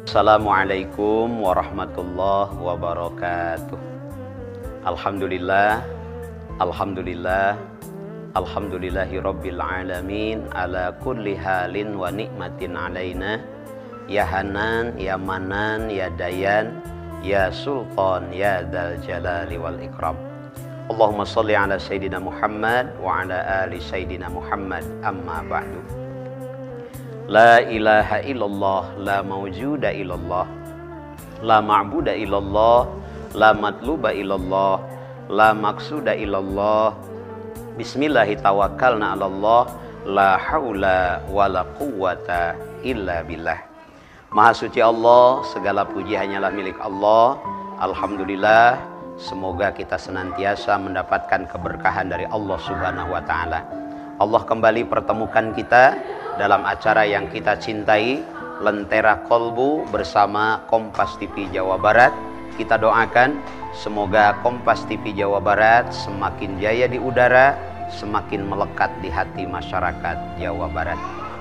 Assalamualaikum warahmatullahi wabarakatuh. Alhamdulillah, Alhamdulillah, Alhamdulillahi rabbil alamin ala kulli halin wa nikmatin alaina. Ya Hanan, Ya Manan, Ya Dayan, Ya Sultan, Ya Dzal Jalali wal Ikram. Allahumma salli ala Sayyidina Muhammad wa ala ali Sayyidina Muhammad, amma ba'du. La ilaha illallah, la mawjuda illallah, la ma'buda illallah, la matluba illallah, la maqsuda illallah. Bismillahi tawakkalna ala Allah, la haula wa la quwwata illa billah. Maha suci Allah, segala puji hanyalah milik Allah. Alhamdulillah, semoga kita senantiasa mendapatkan keberkahan dari Allah Subhanahu wa taala. Allah kembali pertemukan kita dalam acara yang kita cintai, Lentera Kolbu bersama Kompas TV Jawa Barat. Kita doakan semoga Kompas TV Jawa Barat semakin jaya di udara, semakin melekat di hati masyarakat Jawa Barat.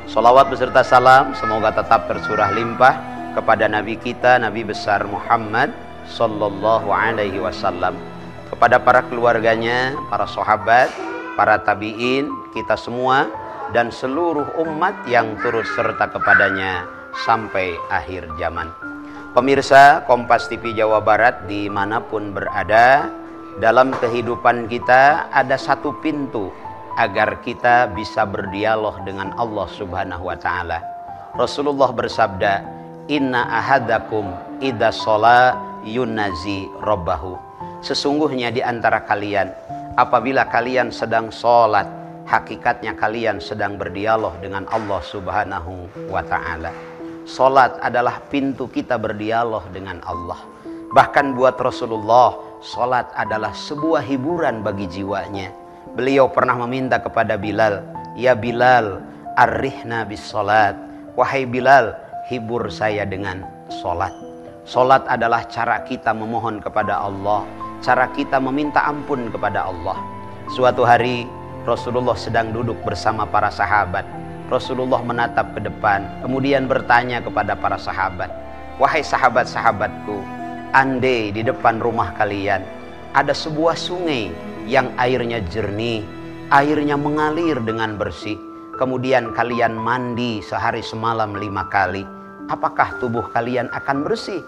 Sholawat beserta salam semoga tetap tercurah limpah kepada Nabi kita, Nabi besar Muhammad Sallallahu Alaihi Wasallam, kepada para keluarganya, para sahabat, para tabi'in, kita semua, dan seluruh umat yang turut serta kepadanya sampai akhir zaman. Pemirsa Kompas TV Jawa Barat dimanapun berada, dalam kehidupan kita ada satu pintu agar kita bisa berdialog dengan Allah Subhanahu wa taala. Rasulullah bersabda, "Inna ahadakum idza shola yunazi rabbahu." Sesungguhnya di antara kalian, apabila kalian sedang sholat, hakikatnya kalian sedang berdialog dengan Allah Subhanahu wa ta'ala. Sholat adalah pintu kita berdialog dengan Allah. Bahkan buat Rasulullah, sholat adalah sebuah hiburan bagi jiwanya. Beliau pernah meminta kepada Bilal, "Ya Bilal, arrihna bis sholat." Wahai Bilal, hibur saya dengan sholat. Sholat adalah cara kita memohon kepada Allah, cara kita meminta ampun kepada Allah. Suatu hari Rasulullah sedang duduk bersama para sahabat. Rasulullah menatap ke depan, kemudian bertanya kepada para sahabat, "Wahai sahabat-sahabatku, andai di depan rumah kalian ada sebuah sungai yang airnya jernih, airnya mengalir dengan bersih, kemudian kalian mandi sehari semalam 5 kali, apakah tubuh kalian akan bersih?"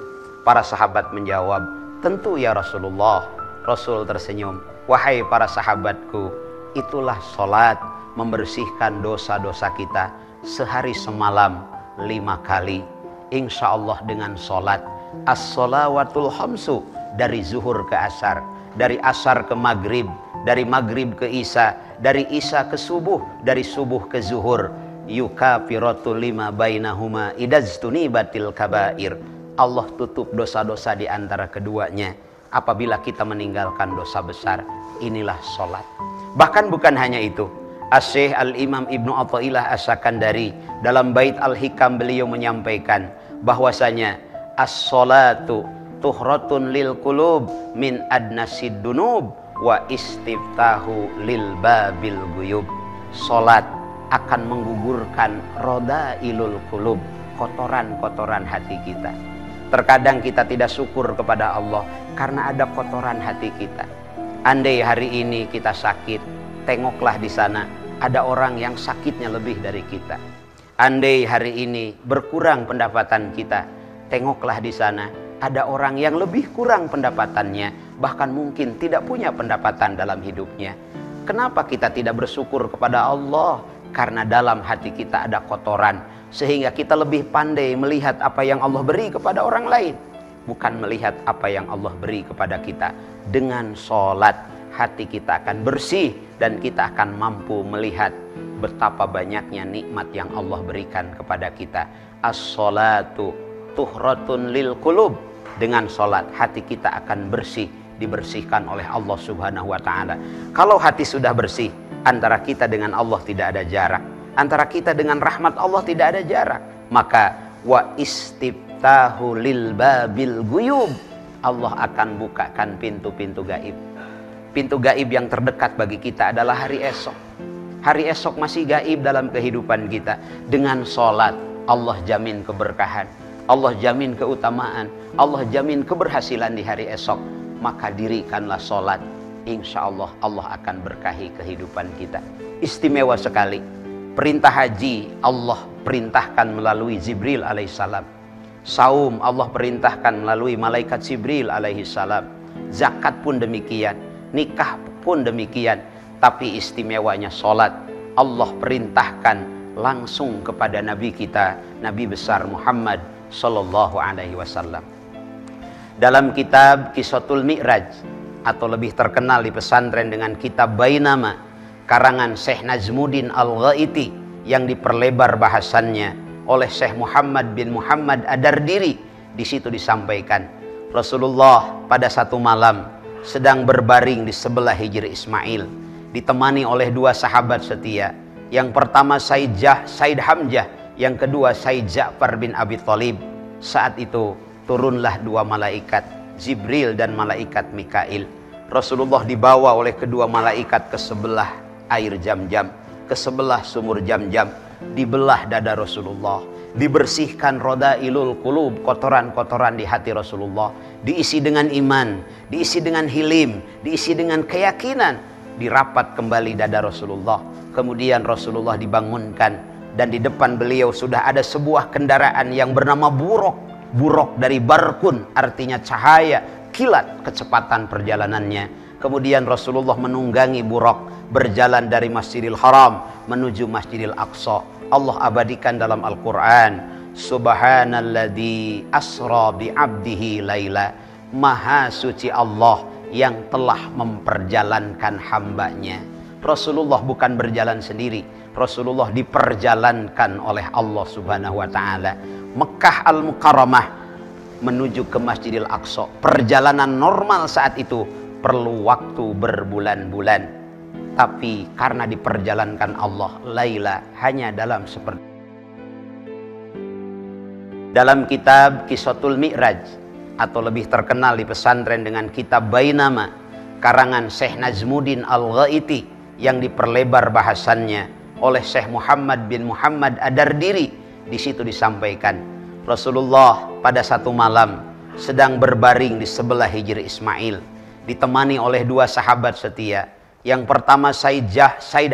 Para sahabat menjawab, "Tentu ya Rasulullah." Rasul tersenyum, "Wahai para sahabatku, itulah sholat, membersihkan dosa-dosa kita sehari semalam 5 kali. Insya Allah dengan sholat, as-sholawatul khamsu, dari zuhur ke asar, dari asar ke maghrib, dari maghrib ke isya, dari isya ke subuh, dari subuh ke zuhur, yukafiratul lima bainahuma idaztunibatil kabair." Allah tutup dosa-dosa di antara keduanya apabila kita meninggalkan dosa besar. Inilah sholat. Bahkan bukan hanya itu, Asy-Syaikh Al-Imam Ibnu Athaillah As-Sakandari dalam Bait Al-Hikam beliau menyampaikan bahwasanya as-sholatu tuhratun lil qulub min adnasid dunub wa istiftahu lil babil guyub. Salat akan menggugurkan rodailul qulub, kotoran-kotoran hati kita. Terkadang kita tidak syukur kepada Allah karena ada kotoran hati kita. Andai hari ini kita sakit, tengoklah di sana ada orang yang sakitnya lebih dari kita. Andai hari ini berkurang pendapatan kita, tengoklah di sana ada orang yang lebih kurang pendapatannya, bahkan mungkin tidak punya pendapatan dalam hidupnya. Kenapa kita tidak bersyukur kepada Allah? Karena dalam hati kita ada kotoran, sehingga kita lebih pandai melihat apa yang Allah beri kepada orang lain, bukan melihat apa yang Allah beri kepada kita. Dengan sholat, hati kita akan bersih dan kita akan mampu melihat betapa banyaknya nikmat yang Allah berikan kepada kita. As-sholatu tuhratun lil qulub. Dengan sholat, hati kita akan bersih, dibersihkan oleh Allah Subhanahu wa ta'ala. Kalau hati sudah bersih, antara kita dengan Allah tidak ada jarak, antara kita dengan rahmat Allah tidak ada jarak. Maka wa istiftahu lil babil guyub, Allah akan bukakan pintu-pintu gaib. Pintu gaib yang terdekat bagi kita adalah hari esok. Hari esok masih gaib dalam kehidupan kita. Dengan sholat Allah jamin keberkahan. Allah jamin keutamaan, Allah jamin keberhasilan di hari esok, maka dirikanlah sholat. Insya Allah Allah akan berkahi kehidupan kita. Istimewa sekali. Perintah haji Allah perintahkan melalui Jibril alaihissalam. Saum Allah perintahkan melalui malaikat Jibril alaihissalam. Zakat pun demikian, nikah pun demikian. Tapi istimewanya sholat Allah perintahkan langsung kepada Nabi kita, Nabi besar Muhammad Sallallahu Alaihi Wasallam. Dalam kitab Qissatul Mi'raj, atau lebih terkenal di pesantren dengan kitab Bainama, karangan Syekh Najmuddin Al-Ghaiti, yang diperlebar bahasannya oleh Syekh Muhammad bin Muhammad Ad-Dardiri, di situ disampaikan Rasulullah pada satu malam sedang berbaring di sebelah hijri Ismail, ditemani oleh dua sahabat setia. Yang pertama Said Hamzah, yang kedua Said Ja'far bin Abi Thalib. Saat itu turunlah dua malaikat, Jibril dan malaikat Mikail. Rasulullah dibawa oleh kedua malaikat ke sebelah air Jam-Jam, ke sebelah sumur Jam-Jam. Dibelah dada Rasulullah, dibersihkan rodailul qulub, kotoran-kotoran di hati Rasulullah, diisi dengan iman, diisi dengan hilim, diisi dengan keyakinan. Dirapat kembali dada Rasulullah. Kemudian Rasulullah dibangunkan, dan di depan beliau sudah ada sebuah kendaraan yang bernama buruk. Buruk dari barkun, artinya cahaya, kilat kecepatan perjalanannya. Kemudian Rasulullah menunggangi buruk, berjalan dari Masjidil Haram menuju Masjidil Aqsa. Allah abadikan dalam Al-Quran, Subhanalladzi asra bi'abdihi laila. Maha suci Allah yang telah memperjalankan hambanya. Rasulullah bukan berjalan sendiri, Rasulullah diperjalankan oleh Allah Subhanahu wa Ta'ala. Mekah Al-Mukarramah menuju ke Masjidil Aqsa. Perjalanan normal saat itu perlu waktu berbulan-bulan, tapi karena diperjalankan Allah, laila, hanya dalam seperti. Dalam kitab Qissatul Mi'raj, atau lebih terkenal di pesantren dengan kitab Bainama, karangan Syekh Najmuddin Al-Ghaiti, yang diperlebar bahasannya oleh Syekh Muhammad bin Muhammad Ad-Dardiri, di situ disampaikan Rasulullah pada satu malam sedang berbaring di sebelah hijri Ismail, ditemani oleh dua sahabat setia. Yang pertama Said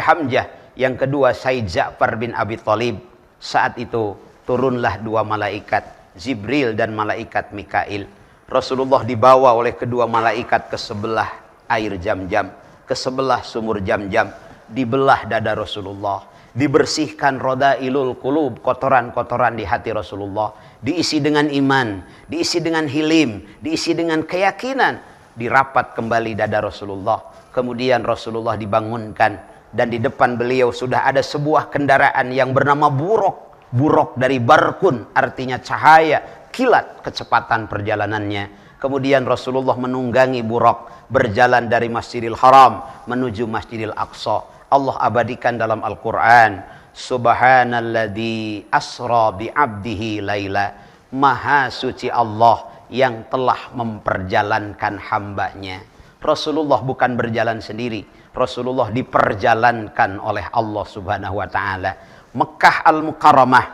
Hamzah, yang kedua Said Ja'far bin Abi Thalib. Saat itu turunlah dua malaikat, Jibril dan malaikat Mikail. Rasulullah dibawa oleh kedua malaikat ke sebelah air Jam-Jam, ke sebelah sumur Jam-Jam. Dibelah dada Rasulullah, dibersihkan rodailul qulub, kotoran-kotoran di hati Rasulullah, diisi dengan iman, diisi dengan hilim, diisi dengan keyakinan. Dirapat kembali dada Rasulullah. Kemudian Rasulullah dibangunkan, dan di depan beliau sudah ada sebuah kendaraan yang bernama buruk. Buruk dari barkun, artinya cahaya, kilat kecepatan perjalanannya. Kemudian Rasulullah menunggangi buruk, berjalan dari Masjidil Haram menuju Masjidil Aqsa. Allah abadikan dalam Al-Quran, Subhanalladzi asra bi'abdihi laila. Maha suci Allah yang telah memperjalankan hambanya. Rasulullah bukan berjalan sendiri, Rasulullah diperjalankan oleh Allah Subhanahu wa Ta'ala. Mekah Al-Mukarramah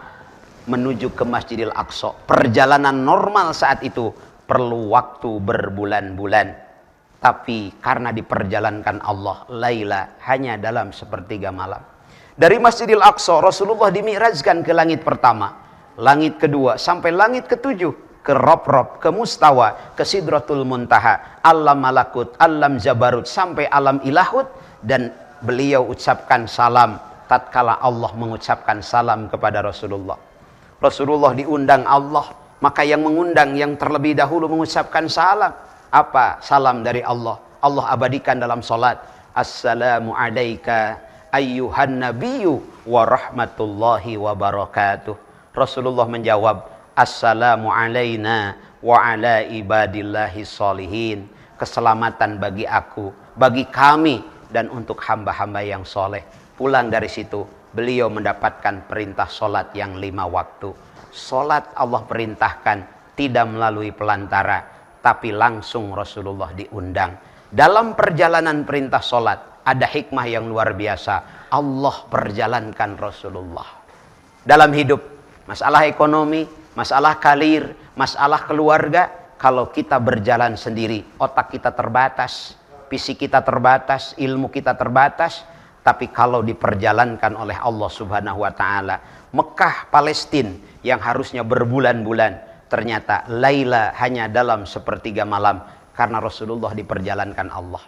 menuju ke Masjidil Aqsa. Perjalanan normal saat itu perlu waktu berbulan-bulan, tapi karena diperjalankan Allah, laila, hanya dalam sepertiga malam. Dari Masjidil Aqsa Rasulullah dimi'rajkan ke langit pertama, langit kedua, sampai langit ketujuh, ke Rob-Rob, ke Mustawa, ke Sidratul Muntaha, alam malakut, alam jabarut, sampai alam ilahut. Dan beliau ucapkan salam tatkala Allah mengucapkan salam kepada Rasulullah. Rasulullah diundang Allah, maka yang mengundang yang terlebih dahulu mengucapkan salam. Apa salam dari Allah? Allah abadikan dalam salat, Assalamu alayka ayyuhan nabiyyu wa rahmatullahi wa barakatuh. Rasulullah menjawab, Assalamu alayna wa ala ibadillahi sholihin. Keselamatan bagi aku, bagi kami, dan untuk hamba-hamba yang soleh. Pulang dari situ, beliau mendapatkan perintah solat yang 5 waktu. Solat Allah perintahkan tidak melalui pelantara, tapi langsung Rasulullah diundang. Dalam perjalanan perintah solat ada hikmah yang luar biasa. Allah perjalankan Rasulullah. Dalam hidup, masalah ekonomi, masalah karir, masalah keluarga. Kalau kita berjalan sendiri, otak kita terbatas, fisik kita terbatas, ilmu kita terbatas. Tapi kalau diperjalankan oleh Allah Subhanahu wa taala, Mekah, Palestina yang harusnya berbulan-bulan, ternyata laila hanya dalam sepertiga malam karena Rasulullah diperjalankan Allah.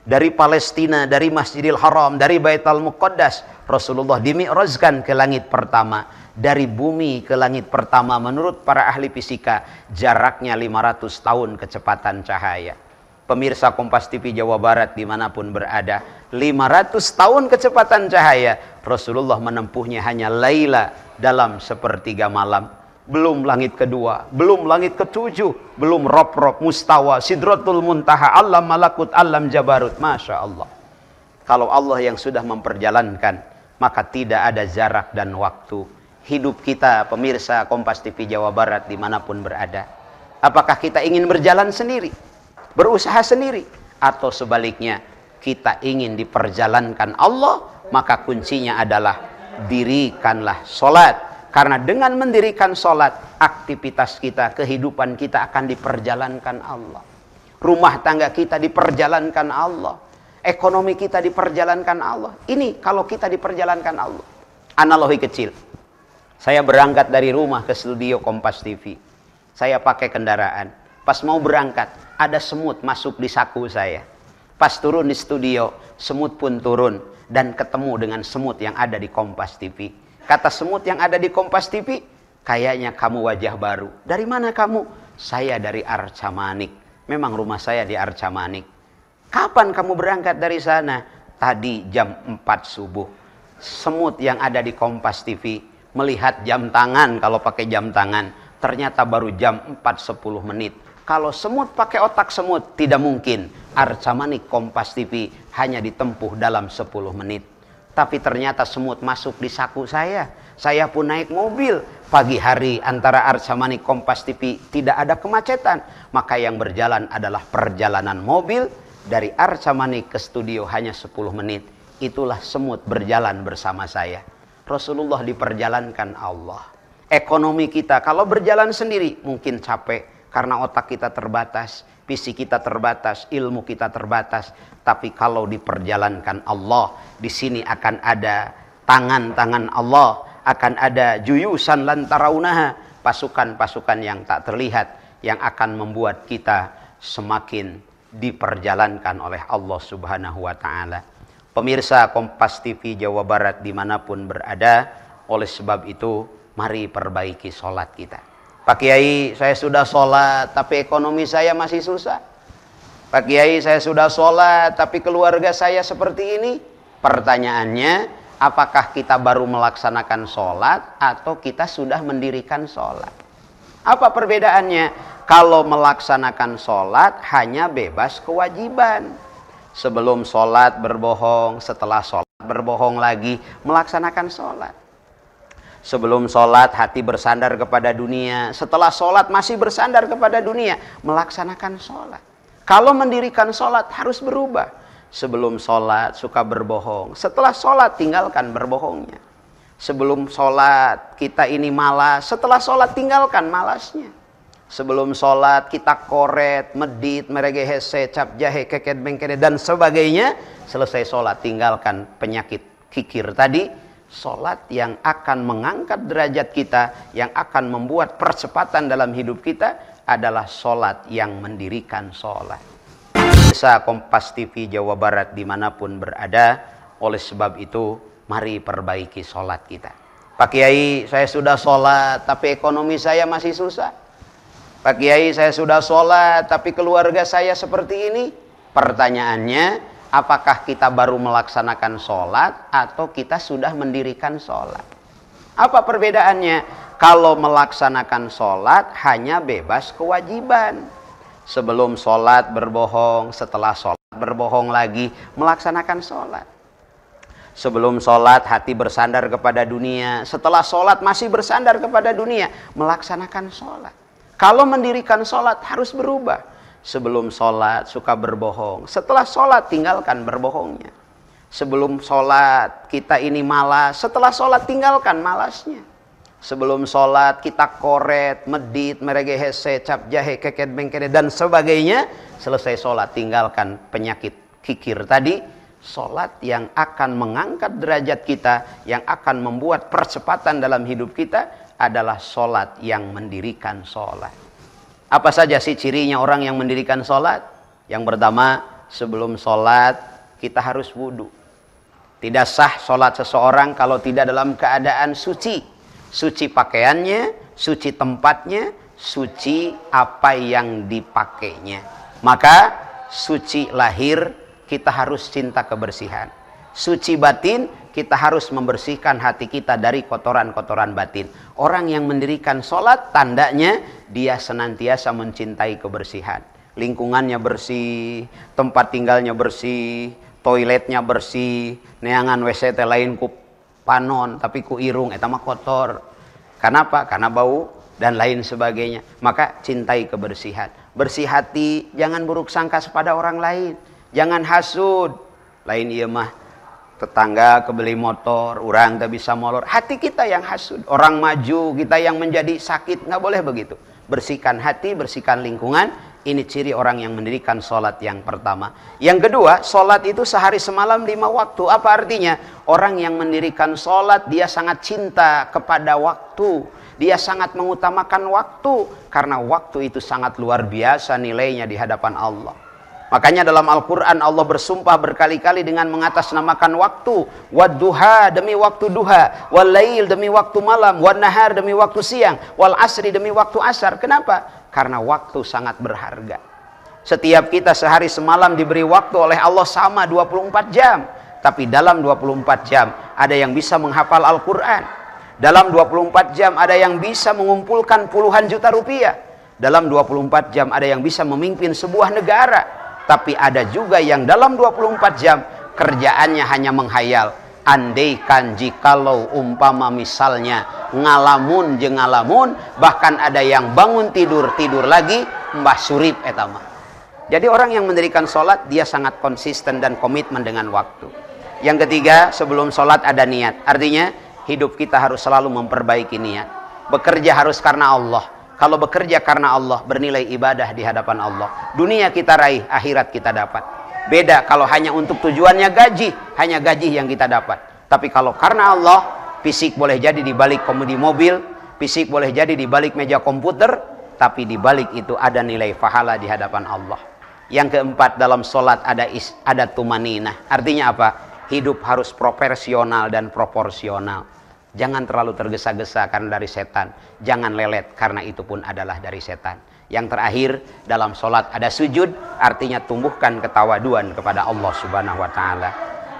Dari Palestina, dari Masjidil Haram, dari Baitul Muqaddas, Rasulullah dimi'rajkan ke langit pertama. Dari bumi ke langit pertama menurut para ahli fisika jaraknya 500 tahun kecepatan cahaya. Pemirsa Kompas TV Jawa Barat dimanapun berada, 500 tahun kecepatan cahaya Rasulullah menempuhnya hanya laila dalam sepertiga malam. Belum langit kedua, belum langit ketujuh, belum rob-rob, mustawa, sidratul muntaha, alam malakut, alam jabarut. Masya Allah. Kalau Allah yang sudah memperjalankan, maka tidak ada jarak dan waktu. Hidup kita, pemirsa Kompas TV Jawa Barat dimanapun berada, apakah kita ingin berjalan sendiri, berusaha sendiri, atau sebaliknya kita ingin diperjalankan Allah? Maka kuncinya adalah dirikanlah sholat. Karena dengan mendirikan sholat, aktivitas kita, kehidupan kita akan diperjalankan Allah. Rumah tangga kita diperjalankan Allah. Ekonomi kita diperjalankan Allah. Ini kalau kita diperjalankan Allah. Analogi kecil. Saya berangkat dari rumah ke studio Kompas TV. Saya pakai kendaraan. Pas mau berangkat, ada semut masuk di saku saya. Pas turun di studio, semut pun turun. Dan ketemu dengan semut yang ada di Kompas TV. Kata semut yang ada di Kompas TV, kayaknya kamu wajah baru. Dari mana kamu? Saya dari Arca Manik. Memang rumah saya di Arca Manik. Kapan kamu berangkat dari sana? Tadi jam 4 subuh. Semut yang ada di Kompas TV melihat jam tangan, kalau pakai jam tangan, ternyata baru jam 4.10 menit. Kalau semut pakai otak semut, tidak mungkin. Arca Manik Kompas TV hanya ditempuh dalam 10 menit. Tapi ternyata semut masuk di saku saya. Saya pun naik mobil. Pagi hari antara Arca Manik Kompas TV tidak ada kemacetan. Maka yang berjalan adalah perjalanan mobil. Dari Arca Manik ke studio hanya 10 menit. Itulah semut berjalan bersama saya. Rasulullah diperjalankan Allah. Ekonomi kita kalau berjalan sendiri mungkin capek. Karena otak kita terbatas. Fisik kita terbatas, ilmu kita terbatas. Tapi kalau diperjalankan Allah, di sini akan ada tangan-tangan Allah, akan ada juyusan lantaraunaha, pasukan-pasukan yang tak terlihat, yang akan membuat kita semakin diperjalankan oleh Allah Subhanahu wa ta'ala. Pemirsa Kompas TV Jawa Barat dimanapun berada, oleh sebab itu, mari perbaiki sholat kita. Pak Kiai, saya sudah sholat, tapi ekonomi saya masih susah. Pak Kiai, saya sudah sholat, tapi keluarga saya seperti ini. Pertanyaannya, apakah kita baru melaksanakan sholat, atau kita sudah mendirikan sholat? Apa perbedaannya? Kalau melaksanakan sholat, hanya bebas kewajiban. Sebelum sholat berbohong, setelah sholat berbohong lagi, melaksanakan sholat. Sebelum sholat hati bersandar kepada dunia. Setelah sholat masih bersandar kepada dunia. Melaksanakan sholat. Kalau mendirikan sholat harus berubah. Sebelum sholat suka berbohong. Setelah sholat tinggalkan berbohongnya. Sebelum sholat kita ini malas. Setelah sholat tinggalkan malasnya. Sebelum sholat kita koret, medit, meregehese, cap jahe, keket bengkede dan sebagainya. Selesai sholat tinggalkan penyakit kikir tadi. Sholat yang akan mengangkat derajat kita, yang akan membuat percepatan dalam hidup kita adalah sholat yang mendirikan sholat. Pemirsa Kompas TV Jawa Barat dimanapun berada, oleh sebab itu mari perbaiki sholat kita. Pak Kiai, saya sudah sholat tapi ekonomi saya masih susah. Pak Kiai, saya sudah sholat tapi keluarga saya seperti ini. Pertanyaannya, apakah kita baru melaksanakan sholat atau kita sudah mendirikan sholat? Apa perbedaannya? Kalau melaksanakan sholat hanya bebas kewajiban. Sebelum sholat berbohong, setelah sholat berbohong lagi, melaksanakan sholat. Sebelum sholat hati bersandar kepada dunia, setelah sholat masih bersandar kepada dunia, melaksanakan sholat. Kalau mendirikan sholat harus berubah. Sebelum sholat suka berbohong. Setelah sholat tinggalkan berbohongnya. Sebelum sholat kita ini malas. Setelah sholat tinggalkan malasnya. Sebelum sholat kita koret, medit, merege hese, cap jahe, keket bengkede, dan sebagainya. Selesai sholat tinggalkan penyakit kikir tadi. Sholat yang akan mengangkat derajat kita, yang akan membuat percepatan dalam hidup kita adalah sholat yang mendirikan sholat. Apa saja sih cirinya orang yang mendirikan sholat? Yang pertama, sebelum sholat kita harus wudhu. Tidak sah sholat seseorang kalau tidak dalam keadaan suci. Suci pakaiannya, suci tempatnya, suci apa yang dipakainya. Maka suci lahir kita harus cinta kebersihan. Suci batin kita harus membersihkan hati kita dari kotoran-kotoran batin. Orang yang mendirikan sholat tandanya dia senantiasa mencintai kebersihan. Lingkungannya bersih, tempat tinggalnya bersih, toiletnya bersih, neangan WC lain ku panon tapi ku irung eta mah kotor. Kenapa? Karena bau dan lain sebagainya. Maka cintai kebersihan. Bersih hati, jangan buruk sangka kepada orang lain. Jangan hasud. Lain ieu mah tetangga kebeli motor, orang tak bisa molor. Hati kita yang hasud. Orang maju, kita yang menjadi sakit, nggak boleh begitu. Bersihkan hati, bersihkan lingkungan. Ini ciri orang yang mendirikan sholat yang pertama. Yang kedua, sholat itu sehari semalam 5 waktu. Apa artinya? Orang yang mendirikan sholat, dia sangat cinta kepada waktu. Dia sangat mengutamakan waktu. Karena waktu itu sangat luar biasa nilainya di hadapan Allah. Makanya dalam Al-Quran Allah bersumpah berkali-kali dengan mengatasnamakan waktu. Wadduha demi waktu duha. Walail demi waktu malam. Wannahar demi waktu siang. Wal asri demi waktu asar. Kenapa? Karena waktu sangat berharga. Setiap kita sehari semalam diberi waktu oleh Allah sama 24 jam. Tapi dalam 24 jam ada yang bisa menghafal Al-Quran. Dalam 24 jam ada yang bisa mengumpulkan puluhan juta rupiah. Dalam 24 jam ada yang bisa memimpin sebuah negara. Tapi ada juga yang dalam 24 jam kerjaannya hanya menghayal. Andaikan jikalau umpama misalnya ngalamun jeung ngalamun, bahkan ada yang bangun tidur lagi mbah surip etama. Jadi orang yang mendirikan sholat dia sangat konsisten dan komitmen dengan waktu. Yang ketiga, sebelum sholat ada niat. Artinya hidup kita harus selalu memperbaiki niat. Bekerja harus karena Allah. Kalau bekerja karena Allah, bernilai ibadah di hadapan Allah. Dunia kita raih, akhirat kita dapat. Beda kalau hanya untuk tujuannya gaji, hanya gaji yang kita dapat. Tapi kalau karena Allah, fisik boleh jadi di balik kemudi mobil, fisik boleh jadi di balik meja komputer, tapi di balik itu ada nilai pahala di hadapan Allah. Yang keempat, dalam sholat ada tumaninah. Artinya apa? Hidup harus proporsional dan proporsional. Jangan terlalu tergesa-gesa karena dari setan. Jangan lelet karena itu pun adalah dari setan. Yang terakhir, dalam sholat ada sujud, artinya tumbuhkan ketawaduan kepada Allah Subhanahu wa Ta'ala.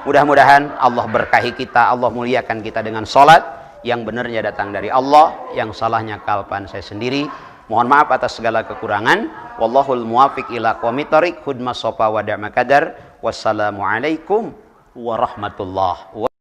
Mudah-mudahan Allah berkahi kita, Allah muliakan kita dengan sholat yang benarnya datang dari Allah, yang salahnya kalpan saya sendiri. Mohon maaf atas segala kekurangan. Wallahul muwafiq ila aqwamit thoriq. Hudma sofa wa da'ma kadar. Wassalamualaikum warahmatullahi wabarakatuh.